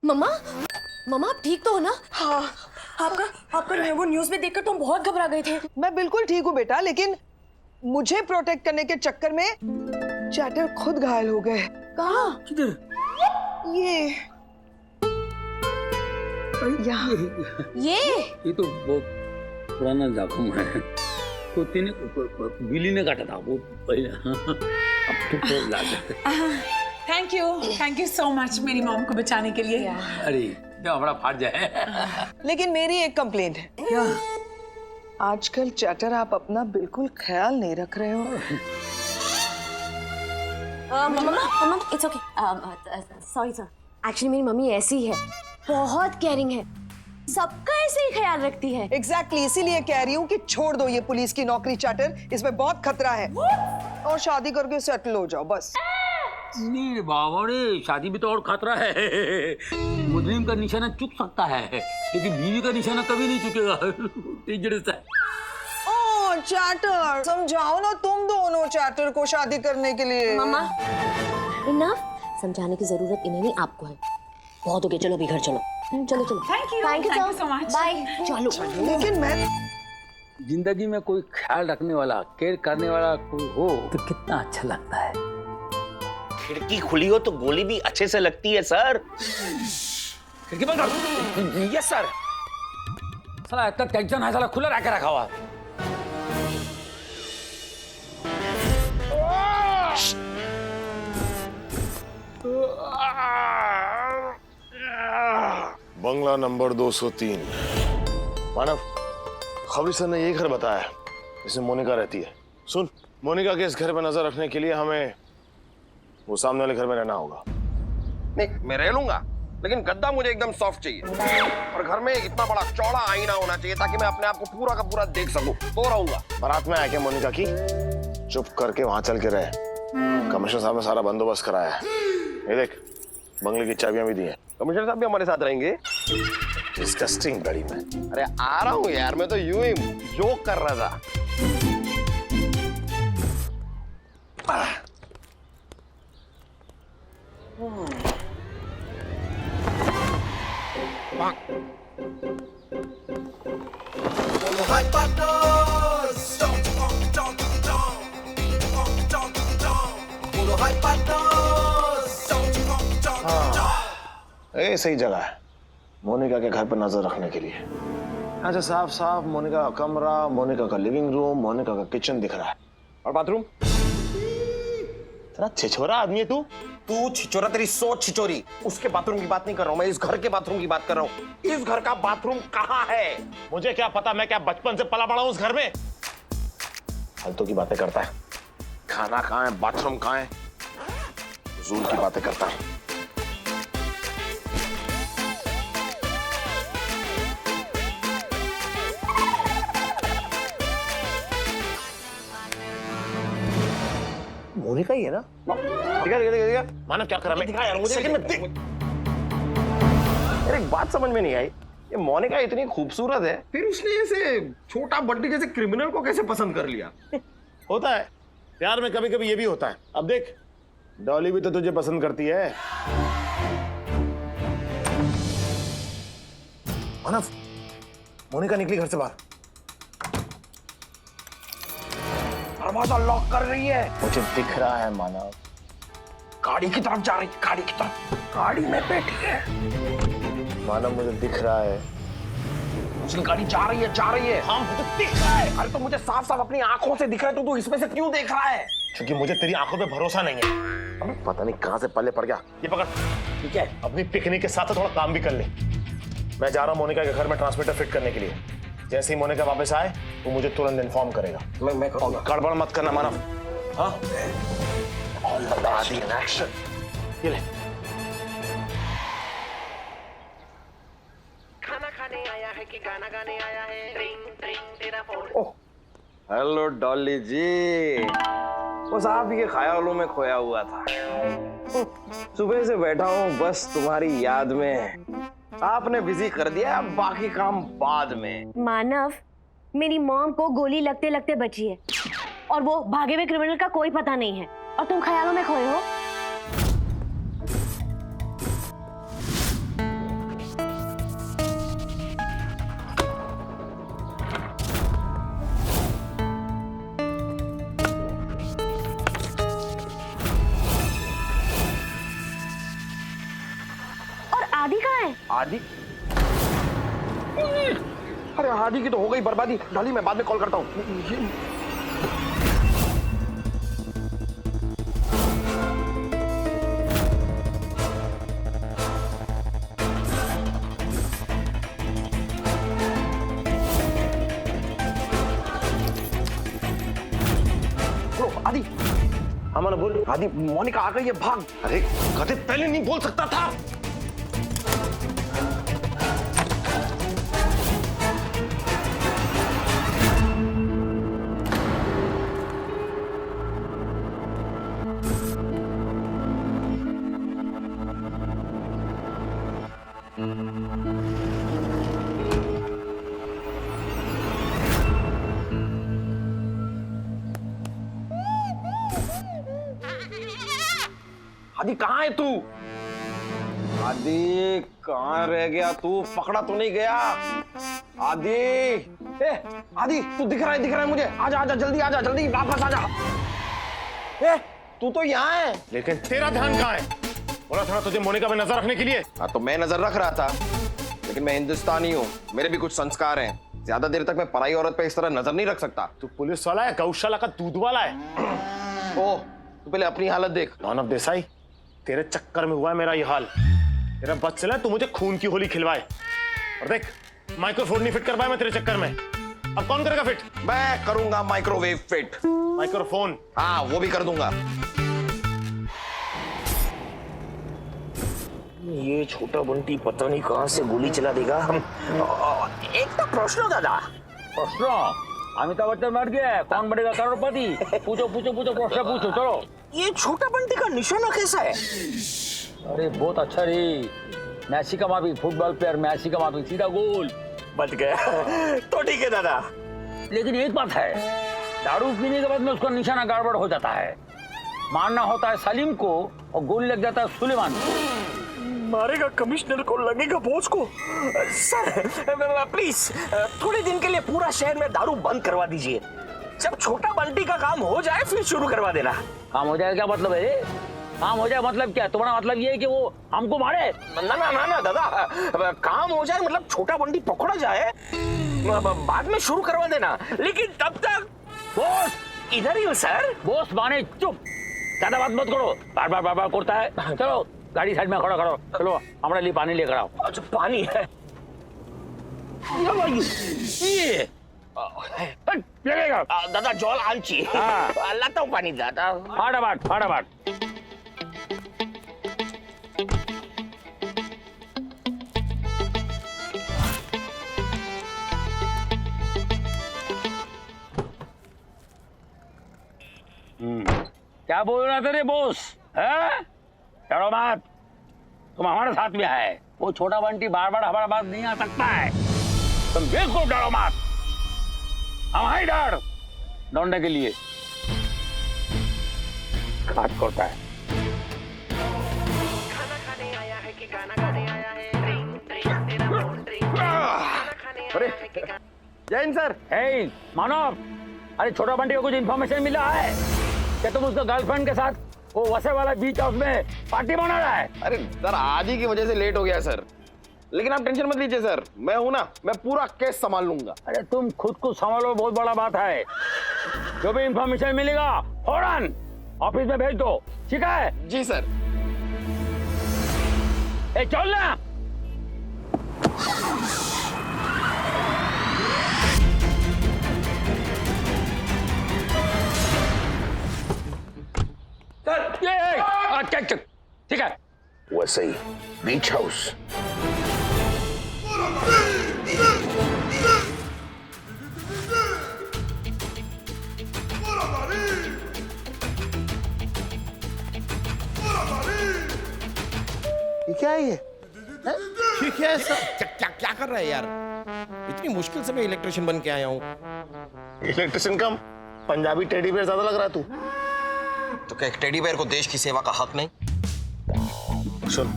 मम्मा, मम्मा आप ठीक तो हो ना? हाँ, आपका वो न्यूज़ में देखकर तो हम बहुत घबरा गए थे। मैं बिल्कुल ठीक हूँ बेटा, लेकिन मुझे प्रोटेक्ट करने के चक्कर में चैटर खुद घायल हो गए। कहाँ? किधर? ये यहाँ। ये तो वो पुराना जख्म है, कुत्ते ने बिल्ली ने काटा था वो पहले। अब तो लागे। थैंक यू सो मच मेरी मॉम को बचाने के लिए। अरे क्या बड़ा फाट जाए। लेकिन मेरी एक कंप्लेंट है। क्या? आजकल चैटर आप अपना बिल्कुल ख्याल नहीं रख रहे हो। Mama it's okay, sorry sir. Actually मेरी मम्मी ऐसी है, बहुत केयरिंग है, सबका ऐसे ही ख्याल रखती है। एग्जैक्टली इसीलिए कह रही हूँ कि छोड़ दो ये पुलिस की नौकरी चैटर, इसमें बहुत खतरा है। और शादी करके सेटल हो जाओ बस। नहीं बाबा रे, शादी में तो और खतरा है। मुजरिम का निशाना चुक सकता है, लेकिन बीवी का निशाना कभी नहीं चुकेगा। डेंजरस है। ओ चैटर, समझाओ ना तुम दोनों चैटर को शादी करने के लिए। मम्मा इनफ, समझाने की जरूरत इन्हें नहीं, आपको है। बहुत हो गया, चलो अभी घर चलो। चलो चलो। Thank you so much. Bye. चलो। लेकिन मैं जिंदगी में कोई ख्याल रखने वाला, केयर करने वाला कोई हो तो कितना अच्छा लगता है। खिड़की खुली हो तो गोली भी अच्छे से लगती है सर। खिड़की बंद कर। Yes sir. साला इतना टेंशन है, साला खुला रख के रखा हुआ। बंगला नंबर 203। मानव, खबरी सर ने यही घर बताया जिसमें मोनिका रहती है। सुन, मोनिका के इस घर पर नजर रखने के लिए हमें वो सामने वाले घर में रहना होगा। नहीं, मैं रह लूंगा, लेकिन गद्दा मुझे एकदम सॉफ्ट चाहिए। और घर में इतना बड़ा चौड़ा आईना होना चाहिए ताकि मैं अपने आप को पूरा का पूरा देख सकूं। तो रहूंगा। बारात में आके मोनिका की चुप करके वहां चल के रहे। कमिश्नर साहब ने सारा बंदोबस्त कराया है। ये देख, बंगले की चाबियां भी दी हैं। कमिश्नर साहब भी हमारे साथ रहेंगे। डिस्गस्टिंग गली में। अरे आ रहा हूँ यार, मैं तो यूं ही जोक कर रहा था। ये सही जगह है मोनिका के घर पर नजर रखने के लिए। अच्छा, साफ साफ मोनिका का कमरा, मोनिका का लिविंग रूम, मोनिका का किचन दिख रहा है। और बाथरूम? तेरा छिछोरा आदमी है तू। तू छिचोरा, तेरी सोच छिचोरी। उसके बाथरूम की बात नहीं कर रहा हूँ मैं, इस घर के बाथरूम की बात कर रहा हूँ। इस घर का बाथरूम कहाँ है? मुझे क्या पता, मैं क्या बचपन से पला बड़ा हूँ उस घर में। फालतू की बातें करता है। खाना कहाँ है, बाथरूम कहाँ है, ज़ूल की बातें करता है। मोनिका ही है ना? दिखा। मानव क्या कर रहा है? दिखा यार मुझे। यार एक बात समझ में नहीं आई, ये मोनिका इतनी खूबसूरत है, फिर उसने ऐसे छोटा बड्डी जैसे क्रिमिनल को कैसे पसंद कर लिया? होता है प्यार में, कभी कभी ये भी होता है। अब देख, डॉली भी तो तुझे पसंद करती है। मानव, मोनिका निकली घर से बाहर। दरवाजा लॉक कर रही है। मुझे दिख रहा है मानव। गाड़ी की तरफ जा रही है, गाड़ी की तरफ। गाड़ी में बैठी है मानव, मुझे दिख रहा है। उसकी गाड़ी जा रही है। हाँ मुझे दिख रहा है। अरे तो मुझे साफ साफ अपनी आंखों से दिख रहा है, तो तू इसमें से क्यों देख रहा है? क्योंकि मुझे तेरी आंखों पे भरोसा नहीं है। अबे पता नहीं कहां से पल्ले पड़ गया। ये पकड़, ठीक है? अपनी पिकनिक के साथ थोड़ा काम भी कर ले। मैं जा रहा हूँ मोनिका के घर में ट्रांसमीटर फिट करने के लिए। जैसे ही मोनिका वापस आए वो मुझे तुरंत इन्फॉर्म करेगा। मैं करूंगा। गड़बड़ मत करना मानव। हाँ, all the best in action. ये ले। खाना खाने आया है कि गाना गाने आया है? रिंग रिंग तेरा फोन। ओह, हेलो डॉली जी। बस आप ये ख्यालों में खोया हुआ था। सुबह से बैठा हूँ बस तुम्हारी याद में। आपने बिजी कर दिया, अब बाकी काम बाद में। मानव, मेरी मॉम को गोली लगते लगते बची है और वो भागे हुए क्रिमिनल का कोई पता नहीं है और तुम ख्यालों में खोए हो। आदि कहाँ है? आदि? अरे आदि की तो हो गई बर्बादी। डॉली मैं बाद में कॉल करता हूँ। आदि, हमारा बोल। आदि मोनिका आ गई है, भाग। अरे कदे पहले नहीं बोल सकता था? आदि कहाँ है तू? आदि कहाँ रह गया तू? पकड़ा तो नहीं गया? आदि, आदि तू दिख रहा है मुझे। आजा आजा, जल्दी आजा, जल्दी वापस आजा। तू तो यहाँ है। लेकिन तेरा ध्यान कहाँ है? बोला था ना तुझे मोनिका पे नजर रखने के लिए। हाँ तो मैं नजर रख रहा था, लेकिन मैं हिंदुस्तानी हूँ, मेरे भी कुछ संस्कार हैं। ज्यादा देर तक मैं पराई औरत पे इस तरह नजर नहीं रख सकता। तू पुलिस वाला है, गौशाला का दूध वाला है? ओह, तू पहले अपनी हालत देख। मानव देसाई, तेरे चक्कर में हुआ है मेरा ये हाल। तेरा बस चला तू मुझे खून की होली खिलवाए, और देख माइक्रोफोन नहीं फिट कर पाया मैं तेरे चक्कर में। अब कौन करेगा फिट? मैं करूंगा माइक्रोवेव फिट। माइक्रोफोन? हाँ वो भी कर दूंगा। ये छोटा बंटी पता नहीं कहां से गोली चला देगा। हम एक तो प्रश्न दादा। प्रश्न? अमिताभ बच्चन मर गया है, कौन बनेगा करोड़पति? पूछो पूछो पूछो, प्रश्न पूछो, चलो। ये छोटा बंटी का निशाना कैसा है? अरे बहुत अच्छा रे, मैसी का माफी, फुटबॉल प्लेयर मैसी का माफी, सीधा गोल। बच गया तो ठीक है दादा। लेकिन एक बात है, दारू पीने के बाद में उसका निशाना गड़बड़ हो जाता है। मारना होता है सलीम को और गोली लग जाता है सुलेमान को। मारेगा कमिश्नर को, लगेगा बॉस को। सर प्लीज थोड़े दिन के लिए पूरा शहर में दारू बंद करवा दीजिए। जब छोटा बंटी का काम हो जाए फिर शुरू करवा देना। काम हो जाएगा क्या मतलब है? काम हो जाए मतलब क्या? तुम्हारा मतलब ये है कि वो हमको मारे? ना ना ना ना दादा, काम हो जाए मतलब छोटा बंटी पकड़ा जाए, बाद में शुरू करवा देना। लेकिन तब तक बॉस इधर ही हूँ सर। बॉस माने चुप, ज्यादा बात मत करो, बार बार करता है। चलो गाड़ी साइड में खड़ा करो, चलो हमारे लिए पानी लेकर आओ। अच्छा पानी है? ये लगेगा दादा जल आंची। हाँ। लाता हूँ पानी दादा। फटाफट। क्या बोल रहा था रे बॉस? डरो मत, तुम हमारे साथ में है। वो छोटा बंटी बार हमारा बात नहीं आ सकता है। तुम बिल्कुल डरो मत, हम हैं डर ढूंढने के लिए। काट करता है। खाना खाने आया है कि गाना गाने आया है? ड्रिंक ड्रिंक तेरा फोन ड्रिंक। खाना खाने आया है कि जैन सर। हे मानव, अरे छोटा बंटी को कुछ इन्फॉर्मेशन मिला है क्या? तुम उसका गर्लफ्रेंड के साथ वो वसे वाला बीच हाउस में पार्टी मना रहा है? अरे सर आदि की वजह से लेट हो गया सर, लेकिन आप टेंशन मत लीजिए सर, मैं हूं ना, मैं पूरा केस संभाल लूंगा। अरे तुम खुद को संभालो, बहुत बड़ा बात है। जो भी इंफॉर्मेशन मिलेगा फौरन ऑफिस में भेज दो, ठीक है? जी सर। ए चल ना। चल, ठीक है। वैसे ही बीच हाउस। ये क्या है ये? ठीक है सर। क्या कर रहा है यार? इतनी मुश्किल से मैं इलेक्ट्रिशियन बन के आया हूँ। इलेक्ट्रिशियन कम, पंजाबी टेडी बेयर ज्यादा लग रहा है तू। तो क्या एक टेडी बेयर को देश की सेवा का हक नहीं? सुन,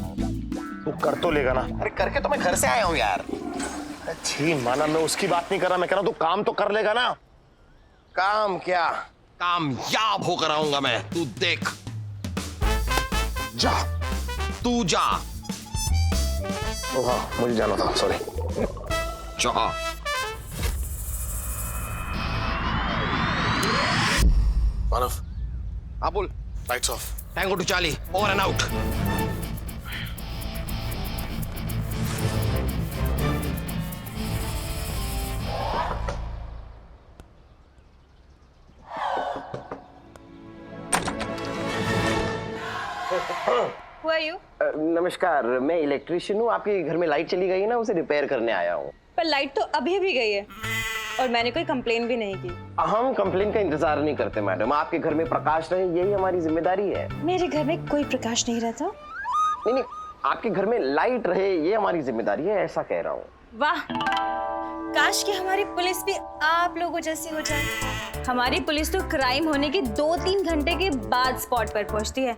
तू कर तो लेगा ना? अरे करके तो मैं घर से आया हूँ यार। अच्छी माना, मैं उसकी बात नहीं कर रहा, मैं कह रहा हूँ तू काम तो कर लेगा ना? काम क्या, कामयाब होकर आऊंगा मैं, तू देख। जा, तू जा। ओ हाँ, मुझे जाना था, सॉरी। चाह मानव, हाँ बोल। Lights off. Tango two Charlie, over and out. Who are you? नमस्कार, मैं इलेक्ट्रिशियन हूँ। आपके घर में लाइट चली गई है ना, उसे रिपेयर करने आया हूँ। पर लाइट तो अभी भी गई है और मैंने कोई कंप्लेन भी नहीं की। हम कंप्लेन का इंतजार नहीं करते मैडम, आपके घर में प्रकाश रहे यही हमारी जिम्मेदारी है। मेरे घर में कोई प्रकाश नहीं रहता। नहीं नहीं, आपके घर में लाइट रहे ये हमारी जिम्मेदारी है, ऐसा कह रहा हूँ। वाह, काश कि हमारी पुलिस भी आप लोगों जैसी हो जाए। हमारी पुलिस तो क्राइम होने के 2-3 घंटे के बाद स्पॉट पर पहुंचती है।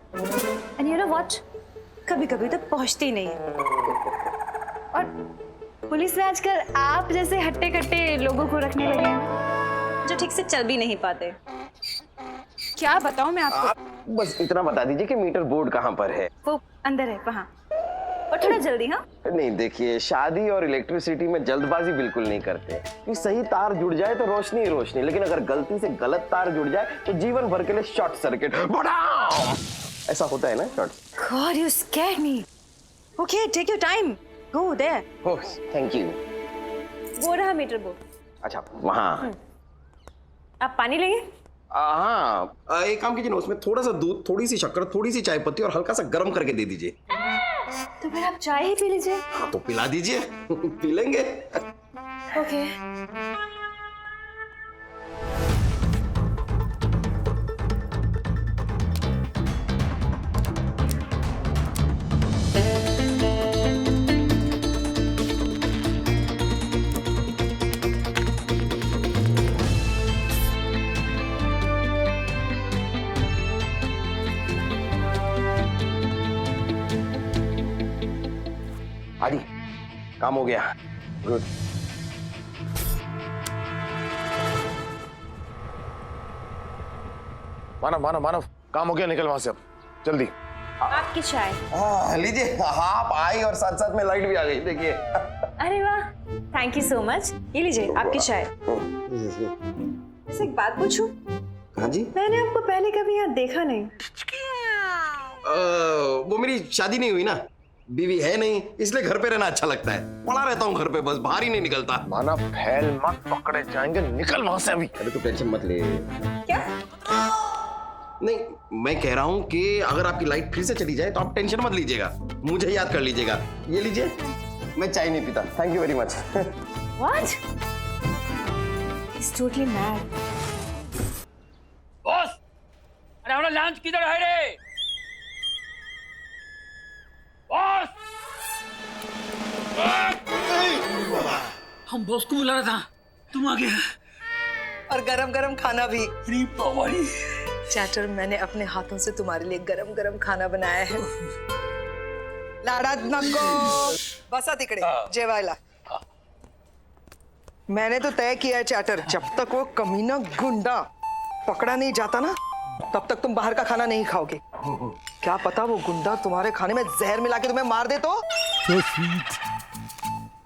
एंड यू नो व्हाट, कभी-कभी तो पहुंचती नहीं है। और पुलिस में आजकल आप जैसे हट्टे-कट्टे लोगों को रखने लगे हैं जो ठीक से चल भी नहीं पाते। क्या बताऊं मैं आपको? बस इतना बता दीजिए कि मीटर बोर्ड कहाँ पर है। वो अंदर है, वहाँ। और थोड़ा जल्दी। हाँ नहीं देखिए, शादी और इलेक्ट्रिसिटी में जल्दबाजी बिल्कुल नहीं करते। कि सही तार जुड़ जाए तो रोशनी ही रोशनी, लेकिन अगर गलती से गलत तार जुड़ जाए तो जीवन भर के लिए शॉर्ट सर्किट। ऐसा होता है ना short. God, you scared me. Okay, take your time. Go there. Oh, thank you. वो रहा मीटर बोर्ड। अच्छा, वहाँ। आप पानी लेंगे? हाँ, एक काम कीजिए ना, उसमें थोड़ा सा दूध, थोड़ी सी शक्कर, थोड़ी सी चाय पत्ती और हल्का सा गर्म करके दे दीजिए। तो फिर आप चाय ही पी लीजिए। हाँ तो पिला दीजिए। पी लेंगे। ओके। आदि, काम हो गया। गुड। मानव मानव मानव, काम हो गया, निकल वहां से अब जल्दी। आपकी चाय। लीजिए। हाँ, आप आई और साथ साथ में लाइट भी आ गई, देखिए। अरे वाह, थैंक यू सो मच। ये लीजिए आपकी चाय। वैसे एक बात पूछूं? हाँ जी। मैंने आपको पहले कभी यहाँ देखा नहीं। वो मेरी शादी नहीं हुई ना, बीवी है नहीं, इसलिए घर पे रहना अच्छा लगता है। पड़ा रहता हूँ घर पे, बस बाहर ही नहीं निकलता। मानव, फैल मत, पकड़े जाएंगे, निकल वहां से अभी। अरे तो टेंशन मत ले। क्या? नहीं, मैं कह रहा हूँ कि अगर आपकी लाइट फिर से चली जाए तो आप टेंशन मत लीजिएगा, मुझे याद कर लीजिएगा। ये लीजिए। मैं चाय नहीं पीता, thank you very much. What? He's totally mad. Boss, अरे हमारा लंच किधर है रे? बॉस, हम बॉस को बुला रहा था, तुम आ गया। और गरम गरम खाना भी। अरे बाबारी। चैटर, मैंने अपने हाथों से तुम्हारे लिए गरम गरम खाना बनाया है। लाडात नको बसा तिकडे जेवायला। मैंने तो तय किया है चैटर, जब तक वो कमीना गुंडा पकड़ा नहीं जाता ना, तब तक तुम बाहर का खाना नहीं खाओगे। क्या पता वो गुंडा तुम्हारे खाने में जहर मिला के तुम्हें मार दे तो। So sweet.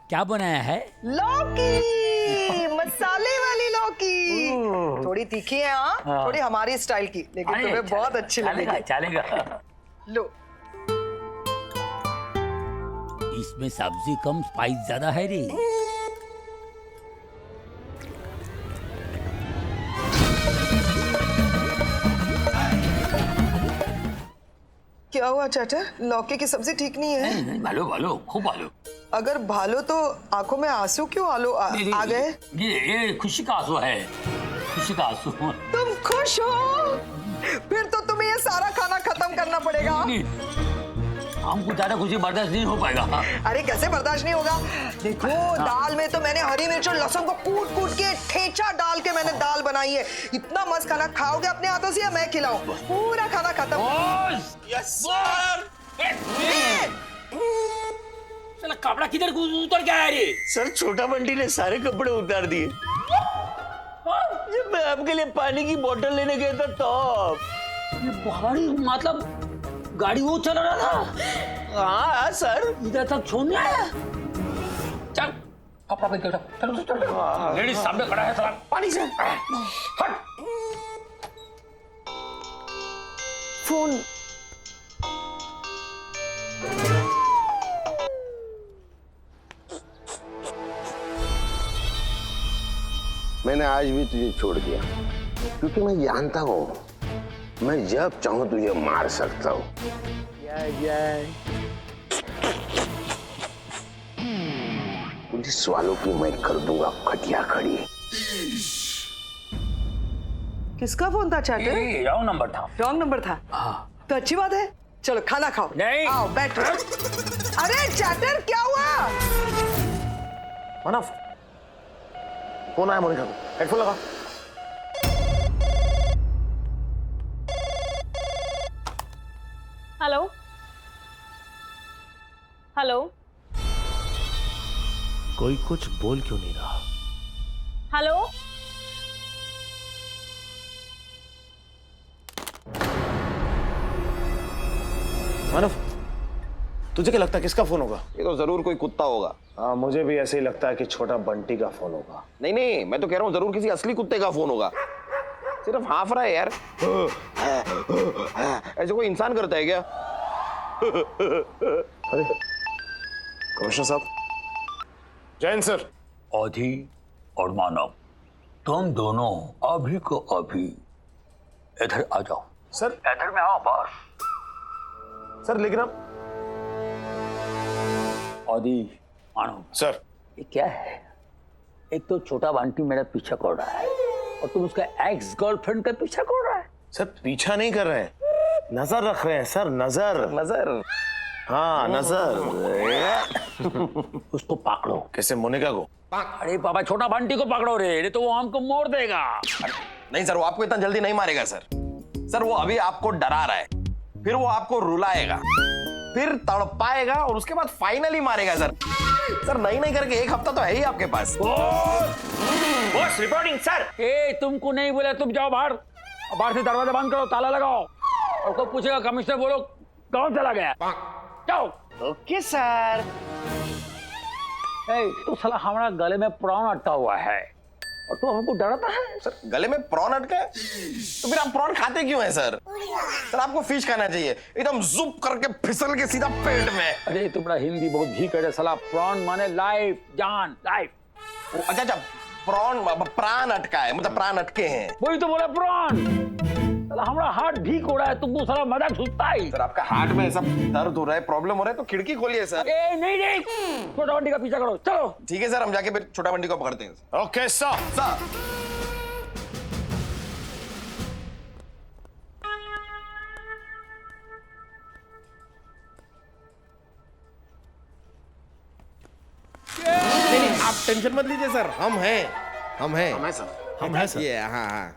क्या बनाया है? लौकी, मसाले वाली लौकी। थोड़ी तीखी है, हाँ, थोड़ी हमारी स्टाइल की, लेकिन तुम्हें बहुत अच्छी लगेगी। चलेगा। लो। इसमें सब्जी कम, स्पाइस ज्यादा है रे। क्या हुआ चाचा, लौकी की सब्जी ठीक नहीं है? भालो भालो, खूब भालो। अगर भालो तो आंखों में आंसू क्यों आ गए? ये खुशी का आंसू है, खुशी का आंसू। तुम खुश हो? फिर तो तुम्हें ये सारा खाना खत्म करना पड़ेगा। हमको ज्यादा खुशी बर्दाश्त नहीं हो पाएगा। अरे कैसे बर्दाश्त नहीं होगा? देखो, दाल में तो मैंने हरी मिर्च और लहसुन को कूट कूट के ठेचा डाल के मैंने दाल बनाई है। इतना मस्त खाना खाओगे अपने हाथों से या मैं खिलाऊं? पूरा खाना खत्म। Yes sir. साला कपड़ा किधर उतर गया है रे? सर, छोटा बंटी ने सारे कपड़े उतार दिए। जब मैं आपके लिए पानी की बोतल लेने गया था तब। ये भारी, मतलब गाड़ी वो चला रहा था। हाँ सर। इधर तक छोड़ने आया। चल कपड़ा पहन के चल चल चल। लेडीज सामने खड़ा है साला। पानी से हट। फोन। मैंने आज भी तुझे छोड़ दिया क्योंकि मैं जानता हूँ मैं जब चाहूं तुझे मार सकता हूँ। पुलिस वालों की मैं कर दूंगा खटिया खड़ी। किसका फोन था चैटर? ये रॉन्ग नंबर था। रॉन्ग नंबर था? तो अच्छी बात है, चलो खाना खाओ। नहीं। आओ बैठो। अरे चैटर क्या हुआ? मानव, फोन आया मोनिका को, हेडफोन लगा। Hello hello. कोई कुछ बोल क्यों नहीं रहा? हेलो। मानव, तुझे क्या लगता है किसका फोन होगा? ये तो जरूर कोई कुत्ता होगा। हाँ, मुझे भी ऐसे ही लगता है कि छोटा बंटी का फोन होगा। नहीं नहीं, मैं तो कह रहा हूँ जरूर किसी असली कुत्ते का फोन होगा। सिर्फ हाँफ रहा है यार। ऐसे कोई इंसान करता है क्या? अरे कमिश्नर साहब। जैन सर। औधी और मानव, तुम दोनों अभी को अभी इधर आ जाओ। सर इधर में आओ बस। सर लेकिन आप। औधी मानव सर ये क्या है? एक तो छोटा बंटी मेरा पीछा कर रहा है और तुम उसका एक्स गर्लफ्रेंड का पीछा कर रहा है। सर पीछा नहीं कर रहे हैं, नजर रख रहे हैं सर। नजर नजर। हाँ नजर। उसको पकड़ो। कैसे? मोनिका को? अरे बाबा छोटा बंटी को पकड़ो रे, नहीं तो वो हमको मोड़ देगा। नहीं सर, वो आपको इतना जल्दी नहीं मारेगा सर। सर वो अभी आपको डरा रहा है, फिर वो आपको रुलाएगा, फिर तड़पाएगा और उसके बाद फाइनली मारेगा सर। सर नहीं करके एक हफ्ता तो है ही आपके पास। Boss reporting sir. ए तुमको नहीं बोला, तुम जाओ बाहर। बाहर से दरवाजा बंद करो, ताला लगाओ और को पूछेगा कमिश्नर बोलो कौन चला गया। जाओ। Okay sir. तो साला हमारा गले में प्रॉन अटका हुआ है और तू हमको डराता है। सर गले में प्रॉन अटका है तो फिर आप प्रॉन खाते क्यों हैं सर? सर आपको फिश खाना चाहिए, एकदम जुप करके फिसल के सीधा पेट में। अरे तुम्हारा हिंदी बहुत भीक है साला। प्रॉन माने लाइफ, जान, लाइफ। अच्छा प्रॉन प्राण अटका है, मतलब प्राण अटके हैं। वही तो बोला प्रॉन। साला हमारा हार्ट भीक हो रहा है, तुमको साला मजाक सुनता ही। सर आपका हार्ट में ऐसा दर्द हो रहा है, प्रॉब्लम हो रहा है तो खिड़की खोलिए सर। ए नहीं छोटा बंटी का पीछा करो, चलो। ठीक है सर, हम जाके फिर छोटा बंटी को पकड़ते हैं। Okay sir. सर नहीं आप टेंशन मत लीजिए सर, हम हैं सर। हम हैं सर। ये हाँ।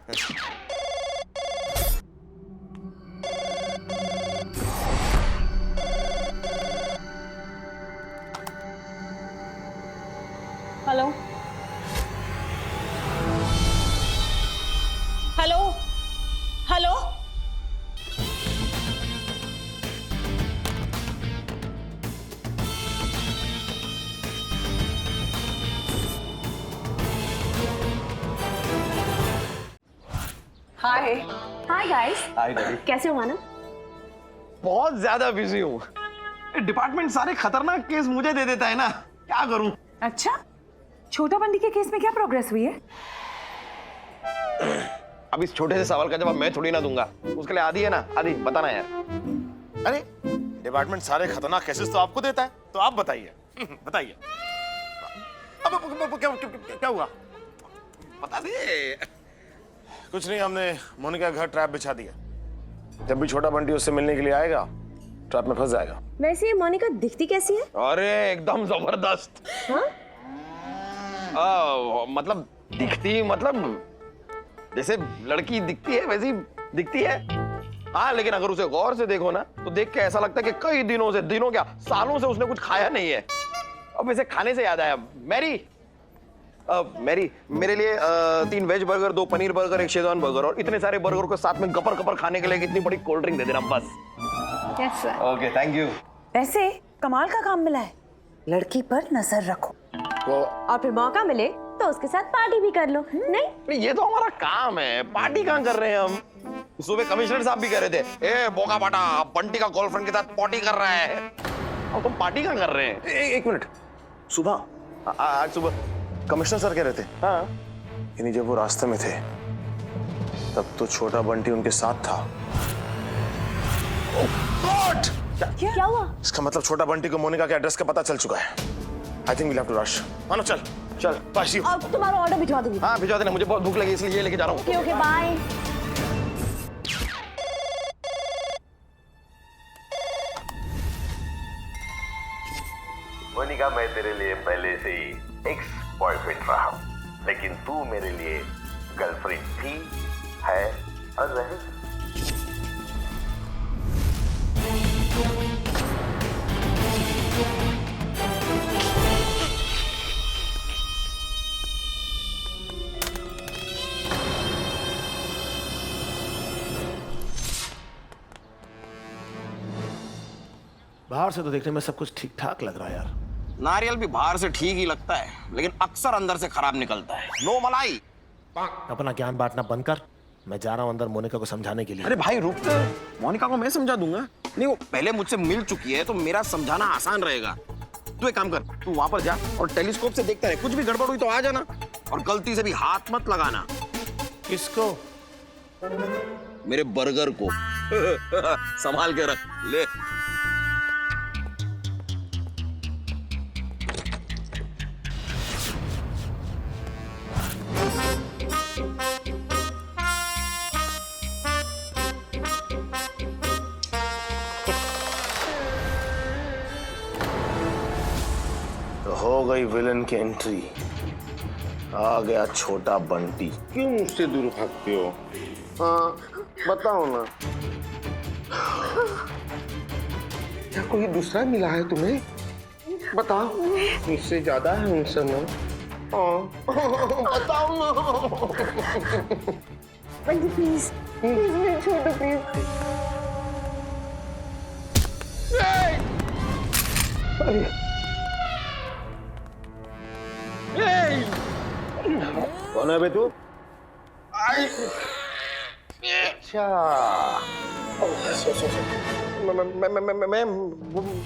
Hello hello hello. Hi. Hi guys. Hi daddy. कैसे हो मानव? बहुत ज्यादा बिजी हूँ। डिपार्टमेंट सारे खतरनाक केस मुझे दे देता है ना, क्या करूँ? अच्छा, छोटा बंटी के केस में क्या प्रोग्रेस हुई है? अब इस छोटे से सवाल का जवाब मैं थोड़ी ना दूंगा, उसके लिए आदि है ना। आदि बताना यार। अरे डिपार्टमेंट सारे खतरनाक केसेस तो आपको देता है, तो आप बताइए। बताइए अब क्या हुआ? बता दे। कुछ नहीं, हमने मोनिका का घर ट्रैप बिछा दिया। जब भी छोटा बंटी उससे मिलने के लिए आएगा ट्रैप में फंस जाएगा। वैसे ये मोनिका दिखती कैसी है? अरे एकदम जबरदस्त। हाँ? मतलब दिखती, मतलब जैसे लड़की दिखती है वैसी दिखती है। हाँ लेकिन अगर उसे गौर से देखो ना तो देख के ऐसा लगता है कि कई दिनों से, दिनों क्या सालों से उसने कुछ खाया नहीं है। अब वैसे खाने से याद आया, मैरी मेरे लिए 3 veg burger, 2 paneer burger, 1 schezwan burger और इतने सारे बर्गर को साथ में गपर गपर खाने के लिए इतनी बड़ी कोल्ड ड्रिंक दे देना बस। Yes sir. Okay thank you. वैसे कमाल का काम मिला है, लड़की पर नजर रखो और फिर मौका मिले तो उसके साथ पार्टी भी कर लो। नहीं ये तो हमारा काम है, पार्टी कहाँ कर रहे हैं हम? सुबह कमिश्नर साहब भी कह रहे थे, ए बोका बाटा बंटी का गर्लफ्रेंड के साथ पार्टी कर रहा है। अब तुम पार्टी कहाँ कर रहे हैं? एक मिनट, सुबह आज सुबह कमिश्नर सर कह रहे थे हाँ यानी जब वो रास्ते में थे तब तो छोटा बंटी उनके साथ था। गॉड! क्या हुआ? इसका मतलब छोटा बंटी को मोनिका के एड्रेस का पता चल चुका है। I think we'll have to rush. मानो चल चल पाशी। अब तुम्हारा ऑर्डर भिजवा दूंगी। हाँ भिजवा देना, मुझे बहुत भूख लगी इसलिए ये लेके जा रहा हूँ। Okay okay bye. मोनिका, मैं तेरे लिए पहले से ही एक्स बॉयफ्रेंड रहा हूं, लेकिन तू मेरे लिए गर्लफ्रेंड थी, है और रहेगी। बाहर से तो देखने में सब कुछ ठीक ठाक लग रहा है यार। नारियल भी बाहर से ठीक ही लगता है, लेकिन अक्सर अंदर से खराब निकलता है। नो मलाई। अपना ज्ञान बांटना बंद कर, मैं जा रहा हूं अंदर मोनिका को समझाने के लिए। अरे भाई रुक, मोनिका को मैं समझा दूंगा। नहीं, वो पहले मुझसे मिल चुकी है तो मेरा समझाना आसान रहेगा। तू एक काम कर, तू वहां पर जा और टेलीस्कोप से देखता रहे, कुछ भी गड़बड़ हुई तो आ जाना, और गलती से भी हाथ मत लगाना। किसको? मेरे बर्गर को। संभाल के रख ले। हो गई विलन की एंट्री, आ गया छोटा बंटी। क्यों मुझसे दूर भागते हो? हाँ बताओ ना, क्या कोई दूसरा मिला है तुम्हें? बताओ, मुझसे ज्यादा है उनसे ना? बताओ ना। बंटी प्लीज प्लीज मेरे छोटू प्लीज। कौन है बे तू? अच्छा,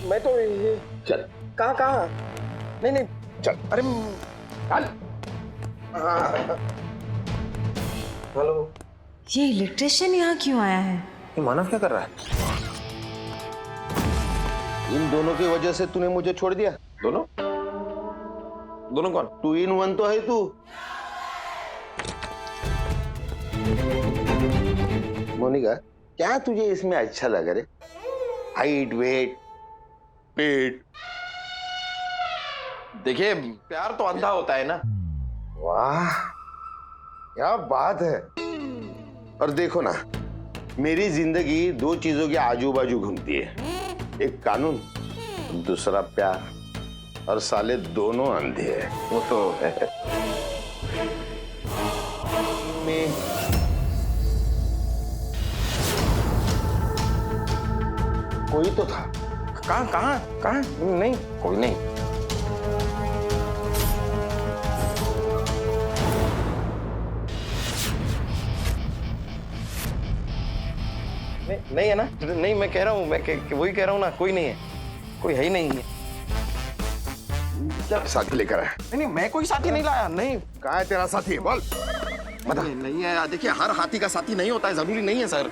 मैं तो ये चल कहाँ नहीं चल, अरे चल। हेलो, ये इलेक्ट्रिशियन यहाँ क्यों आया है? ये मानव क्या कर रहा है? इन दोनों की वजह से तूने मुझे छोड़ दिया। दोनों दोनों कौन? 2 in 1 तो है तू। मोनिका, क्या तुझे इसमें अच्छा लगा रे? हाइट, वेट, पेट। देखिए, प्यार तो अंधा होता है ना। वाह, क्या बात है। और देखो ना, मेरी जिंदगी 2 चीजों के आजू बाजू घूमती है, एक कानून, दूसरा प्यार, और साले दोनों अंधे हैं। वो तो है। कोई तो था। कहाँ? नहीं, कोई नहीं। नहीं है ना? नहीं, मैं कह रहा हूँ, वही कह रहा हूँ ना, कोई नहीं है, कोई है ही नहीं है। क्या साथी लेकर आया? नहीं, मैं कोई साथी नहीं लाया। नहीं, कहाँ है तेरा साथी? बोल। बता। नहीं है, देखिए हर हाथी का साथी नहीं होता है, जरूरी नहीं है सर।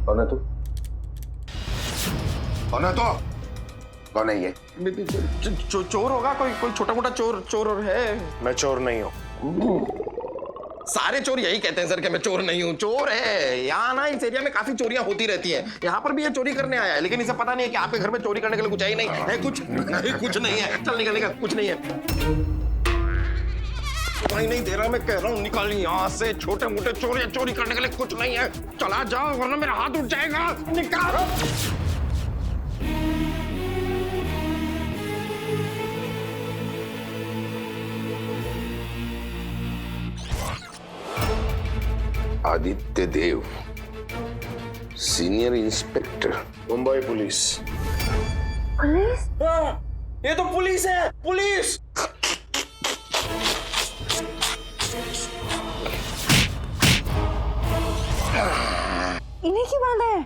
कौन है तू? कौन है तो? कौन है ये? चोर होगा, कोई छोटा मोटा चोर है। मैं चोर नहीं हूँ। सारे चोर यही कहते हैं सर कि मैं चोर नहीं हूँ। चोर है। यहाँ ना इस एरिया में काफी चोरियां होती रहती हैं। यहाँ पर भी ये चोरी करने आया है, लेकिन इसे पता नहीं है कि आपके घर में चोरी करने के लिए कुछ है ही नहीं है। कुछ नहीं है। चल निकल, कुछ नहीं है। भाई नहीं दे रहा, मैं कह रहा हूँ निकल यहाँ से। छोटे मोटे चोरी करने के लिए कुछ नहीं है। चला जाओ वरना मेरा हाथ उठ जाएगा। निकाल। आदित्य देव, सीनियर इंस्पेक्टर, मुंबई पुलिस। ये तो पुलिस है, पुलिस। इन्हें क्यों बांधा है?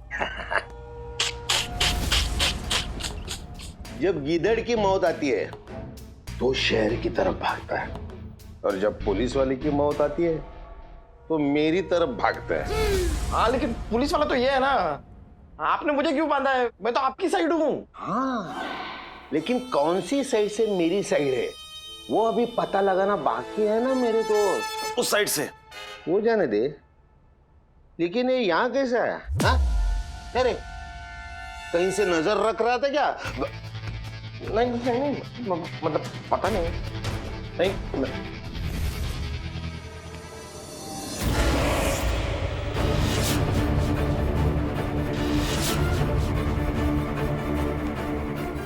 जब गीदड़ की मौत आती है तो शहर की तरफ भागता है, और जब पुलिस वाले की मौत आती है तो मेरी तरफ भागता है। हाँ लेकिन पुलिस वाला तो ये है ना, आपने मुझे क्यों बांधा है? मैं तो आपकी साइड हूँ। हाँ, लेकिन कौन सी साइड से मेरी साइड है वो अभी पता लगाना बाकी है ना मेरे दोस्त। उस साइड से वो जाने दे, लेकिन ये यहाँ कैसे आया? हाँ? अरे कहीं से नजर रख रहा था क्या? नहीं, मतलब पता नहीं।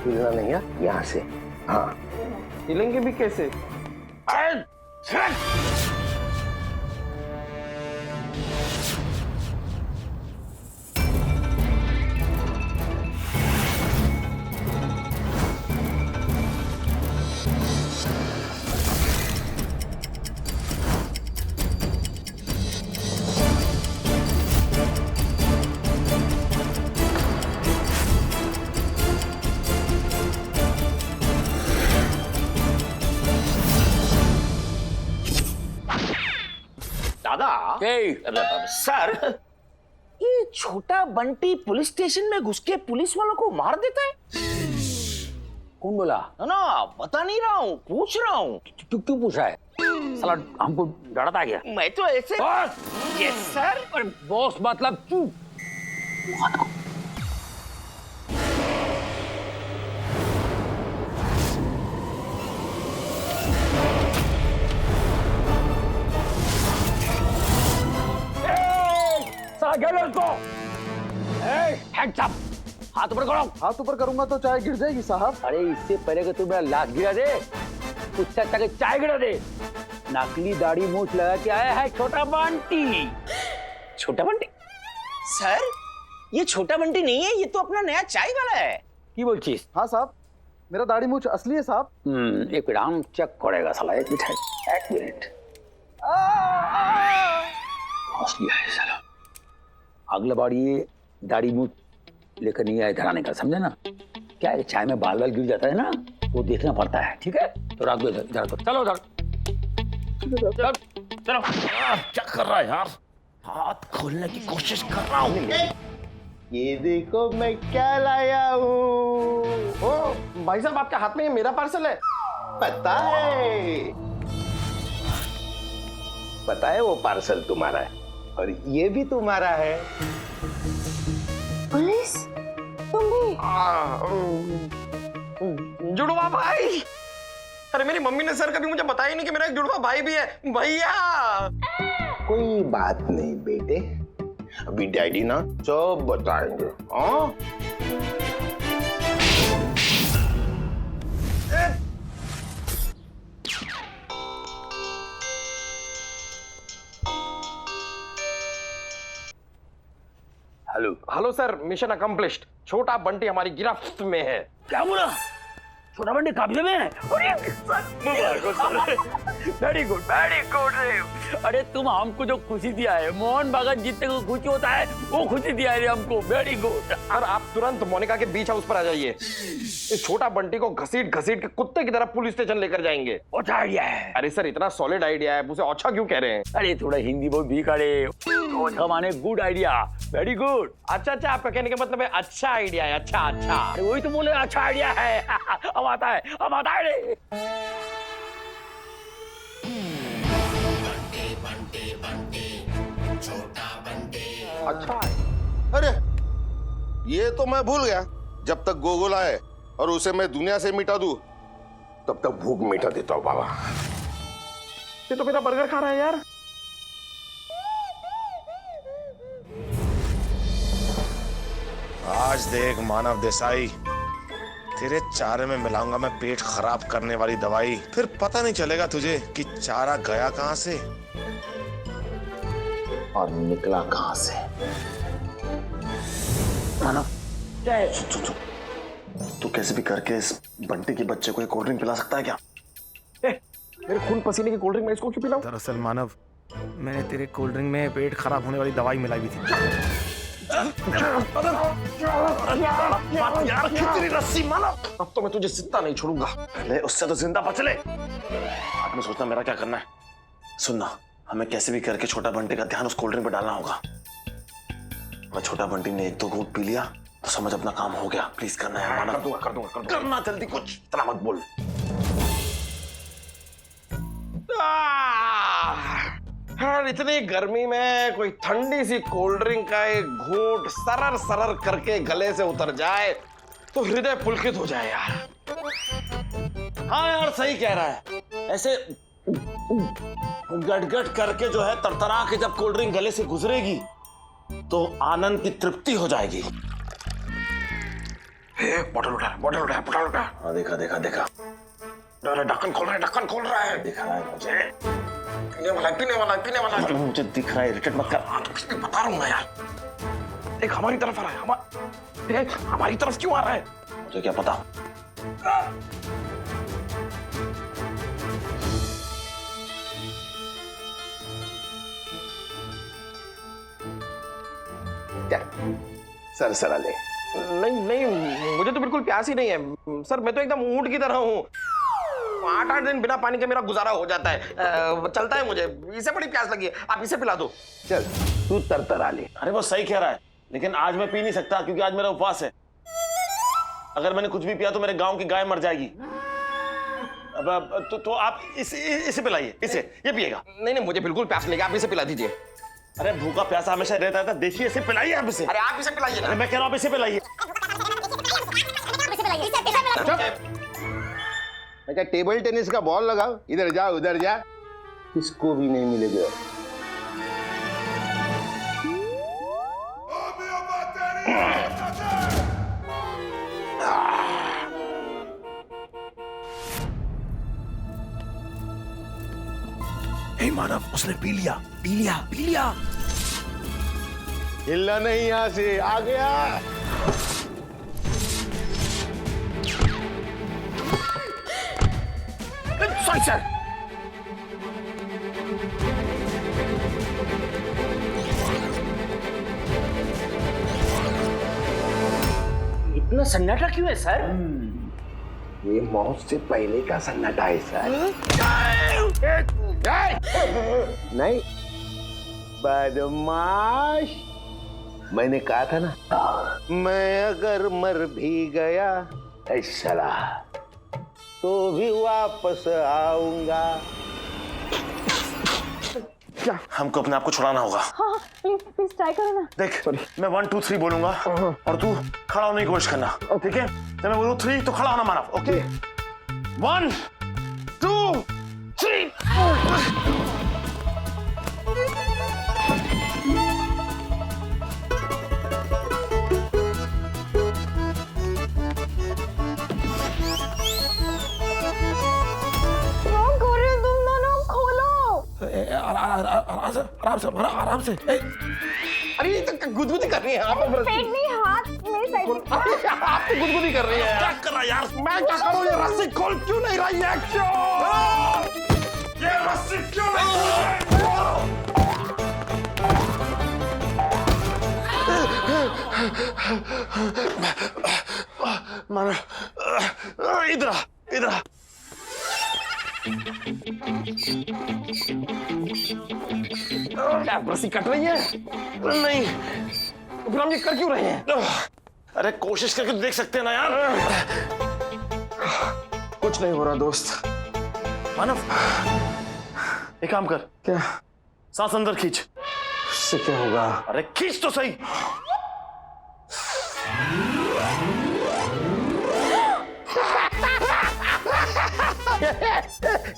हिलना नहीं है यहाँ से। हाँ, हिलेंगे भी कैसे? दादा, सर, ये छोटा बंटी पुलिस स्टेशन में घुस के पुलिस वालों को मार देता है। कौन बोला? ना बता नहीं रहा हूँ, पूछ रहा हूँ। क्यों पूछा है? साला हमको डराता है क्या? मैं तो ऐसे। बॉस! Yes sir. अरे बॉस मतलब क्यों? हाथ ऊपर करो। हाथ ऊपर करूंगा तो चाय गिर जाएगी साहब। अरे इससे पहले कि तू मेरा लाख गिरा दे, उससे अच्छा कि चाय गिरा दे। नकली दाढ़ी मूछ लगा के आया है छोटा बंटी। छोटा बंटी? सर, ये छोटा बंटी नहीं है, ये तो अपना नया चाय वाला है। की बोल चीज? हाँ साहब, मेरा दाढ़ी मूछ असली है साहब। एक मिनट हम चेक करेगा साला। एक मिनट असली है साला। अगला बार ये दाढ़ी मूछ लेकर नहीं आए धराने का, समझे ना? क्या है, चाय में बाल गिर जाता है ना, वो देखना पड़ता है। ठीक है, तो रख दो इधर। चलो उधर। चलो। क्या कर रहा है यार? हाथ खोलने की कोशिश कर रहा हूँ। ये देखो मैं क्या लाया हूँ। ओ भाई साहब, आपके हाथ में ये मेरा पार्सल है? पता है वो पार्सल तुम्हारा है, और ये भी तुम्हारा है। पुलिस? तुम भी? जुड़वा भाई। अरे मेरी मम्मी ने सर कभी मुझे बताया नहीं कि मेरा एक जुड़वा भाई भी है। भैया कोई बात नहीं बेटे, अभी डैडी ना सब बताएंगे। हाँ? Hello sir, mission accomplished. छोटा बंटी हमारी गिरफ्त में है। क्या बोला? छोटा बंटी कब्जे में है? वेरी गुड रे। अरे तुम हमको जो खुशी दिया है, मोहन बागान जीतने को खुशी होता है, वो खुशी दिया है हमको। Very good. और आप तुरंत मोनिका के बीच हाउस पर आ जाइए। इस छोटा बंटी को घसीट के कुत्ते की तरह पुलिस स्टेशन लेकर जाएंगे। अच्छा आइडिया है। अरे सर, इतना सॉलिड आइडिया है, उसे अच्छा क्यों कह रहे हैं? अरे थोड़ा हिंदी बहुत वीक है। अच्छा माने गुड आइडिया। Very good. अच्छा, आपका कहने का मतलब है अच्छा आइडिया है। अच्छा। अरे वही तो बोले, अच्छा आइडिया है। अब आता है रे। अच्छा, अरे ये तो मैं भूल गया। जब तक गोगोल आए और उसे मैं दुनिया से मिटा दूं, तब तक भूख मिटा देता हूं बाबा। ये तो मेरा बर्गर खा रहा है यार। आज देख मानव देसाई, तेरे चारे में मिलाऊंगा मैं पेट खराब करने वाली दवाई। फिर पता नहीं चलेगा तुझे कि चारा गया कहां से। और निकला कहां से? मानव, तू कैसे भी करके इस बंटी के बच्चे को एक कोल्ड ड्रिंक पिला सकता है क्या? मेरे खून पसीने की कोल्ड ड्रिंक मैं इसको क्यों पिलाऊं? दरअसल मानव, मैंने तेरे कोल्ड ड्रिंक में पेट खराब होने वाली दवाई मिलाई हुई थी। यार कितनी रस्सी मानव, अब तो मैं तुझे जिंदा नहीं छोड़ूंगा। ले उससे तो जिंदा बच ले। आपने सोचना मेरा क्या करना है? सुनना, हमें कैसे भी करके छोटा बंटी का ध्यान उस कोल्ड ड्रिंक पर डालना होगा। अगर छोटा बंटी ने 1-2 घूंट पी लिया तो समझ अपना काम हो गया। प्लीज करना है मानव। कर दूंगा करना जल्दी, कुछ इतना मत बोल। यार इतनी गर्मी में कोई ठंडी सी कोल्ड ड्रिंक का एक घूंट सरर सरर करके गले से उतर जाए तो हृदय पुलकित हो जाए यार। हाँ यार सही कह रहा है। ऐसे गट-गट करके जो है तरतरा के जब कोल्ड ड्रिंक गले से गुजरेगी तो आनंद की तृप्ति हो जाएगी। बोतल उठा। हाँ देखा। ढक्कन खोल रहा है। दिख रहा है मुझे। पीने वाला है। मुझे दिख रहा है, इरिटेट मत कर। तो बता रहा हूँ ना यार। देख हमारी तरफ आ रहा है। हमारी तरफ क्यों आ रहा है? मुझे क्या पता। क्या सर ले? नहीं मुझे तो बिल्कुल प्यास ही नहीं है सर। मैं तो एकदम ऊंट की तरह हूँ। 8-8 दिन बिना पानी के मेरा गुजारा हो जाता है। चलता है मुझे। इसे बड़ी प्यास लगी है, आप इसे पिला दो। चल तू तरतरा ले। अरे वो सही कह रहा है, लेकिन आज मैं पी नहीं सकता क्योंकि आज मेरा उपवास है। अगर मैंने कुछ भी पिया तो मेरे गांव की गाय मर जाएगी। अब तो आप इसे पिलाइए। इसे ये पिएगा। नहीं मुझे बिल्कुल प्यास नहीं, आप इसे पिला दीजिए। अरे भूखा प्यासा हमेशा रहता है। देखिए इसे पिलाइए आप इसे। अरे आप इसे पिलाइए ना। मैं कह रहा हूँ आप इसे पिलाइए। मैं क्या टेबल टेनिस का बॉल लगाओ? इधर जा उधर जा, किसको भी नहीं मिलेगा। हे मानव, उसने पी लिया। हिलना नहीं यहां से। आ गया। Sorry sir. इतना सन्नाटा क्यों है सर? ये मौत से पहले का सन्नाटा है सर। नहीं बदमाश, मैंने कहा था ना, मैं अगर मर भी गया ऐसा तो भी वापस आऊंगा। क्या हमको अपने आप को छुड़ाना होगा? हाँ प्लीज ट्राई करो ना। देख मैं 1 2 3 बोलूंगा और तू खड़ा होने की कोशिश करना। ठीक है? जब मैं बोलूं 3 तो खड़ा होना मानव। ओके 1 2 3। आराम से। अरे तो गुदगुदी कर रही है आप। पेट नहीं, हाथ मेरी साइड। आप तो गुदगुदी कर रही है। क्या कर रहा है यार? मैं क्या करूं? ये रस्सी खोल क्यों नहीं रही है? क्यों ये रस्सी क्यों नहीं? मानव इधर आ। क्या रस्सी कट रही है? नहीं तो फिर हम ये कर क्यों रहे हैं? अरे कोशिश करके तो देख सकते हैं ना यार। कुछ नहीं हो रहा दोस्त। मानव एक काम कर। क्या? सांस अंदर खींच। इससे क्या होगा? अरे खींच तो सही।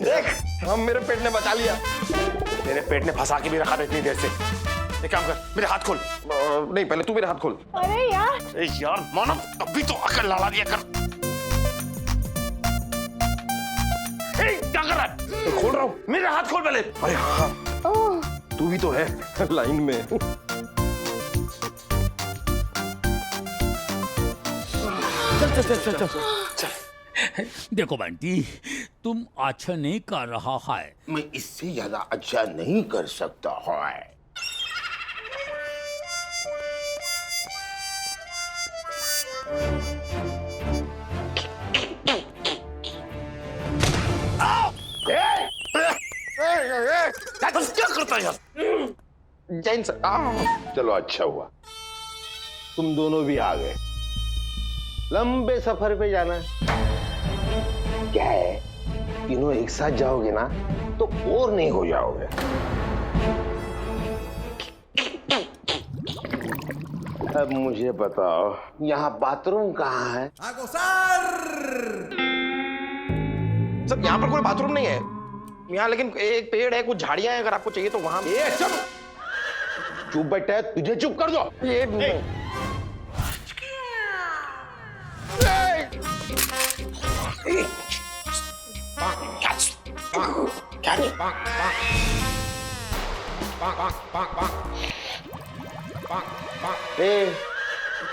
देख हम मेरे पेट ने बचा लिया। तेरे पेट ने फंसा के भी रखा था इतनी देर से। एक काम कर, मेरे हाथ खोल। नहीं पहले तू मेरे हाथ खोल। अरे यार। अरे यार मानव अभी तो अकल लड़ा दिया कर। क्या कर रहा है? तो खोल रहा हूँ। मेरे हाथ खोल पहले। अरे हाँ। तू भी तो है लाइन में। चल। देखो बंटी, तुम अच्छा नहीं कर रहा है। मैं इससे ज्यादा अच्छा नहीं कर सकता है। क्या करता है जैन सर? चलो अच्छा हुआ तुम दोनों भी आ गए। लंबे सफर पे जाना है। क्या है, तीनों एक साथ जाओगे ना तो बोर नहीं हो जाओगे। अब मुझे बताओ यहाँ बाथरूम कहाँ है? सर यहाँ पर कोई बाथरूम नहीं है यहाँ, लेकिन एक पेड़ है, कुछ झाड़ियां हैं, अगर आपको चाहिए तो वहां। चुप बैठा है, तुझे चुप कर दो। ये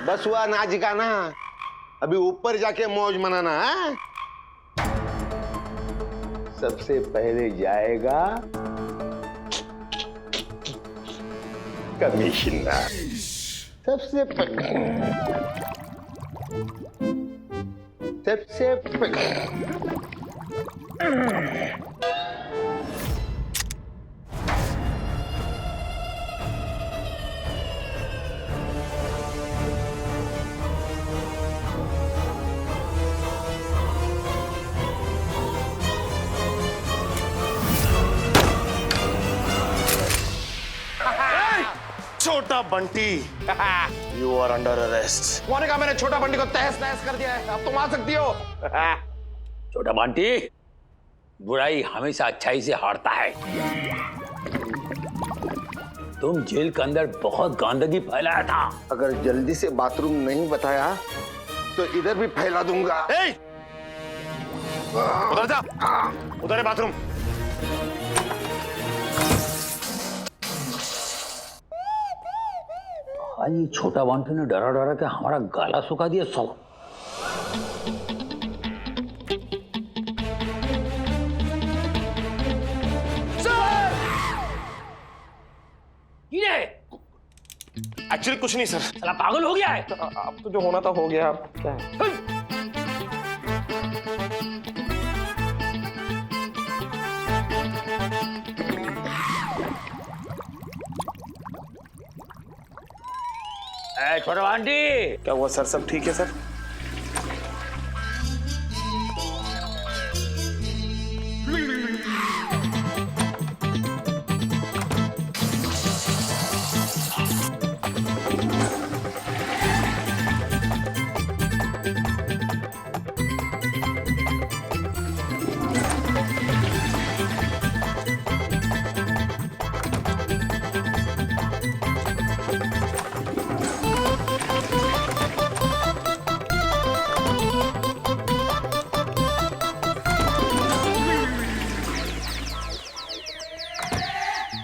बस हुआ नाच गाना, अभी ऊपर जाके मौज मनाना है। सबसे पहले जाएगा कमिश्नर। सबसे छोटा Bunty, you are under arrest. कौन कहा मैंने छोटा बंटी को तहस नहस कर दिया है? अब तुम आ सकती हो। छोटा बंटी, बुराई हमेशा अच्छाई से हारता है। तुम जेल के अंदर बहुत गंदगी फैलाया था। अगर जल्दी से बाथरूम नहीं बताया तो इधर भी फैला दूंगा। उधर जा, उधर है बाथरूम। ये छोटा बंटी ने डरा डरा के हमारा गाला सुखा दिया सब। एक्चुअली कुछ नहीं सर। साला पागल हो गया है। अब तो जो होना था हो गया, अब क्या है? छोटा बंटी, क्या हुआ सर? सब ठीक है सर?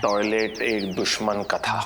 टॉयलेट एक दुश्मन का था।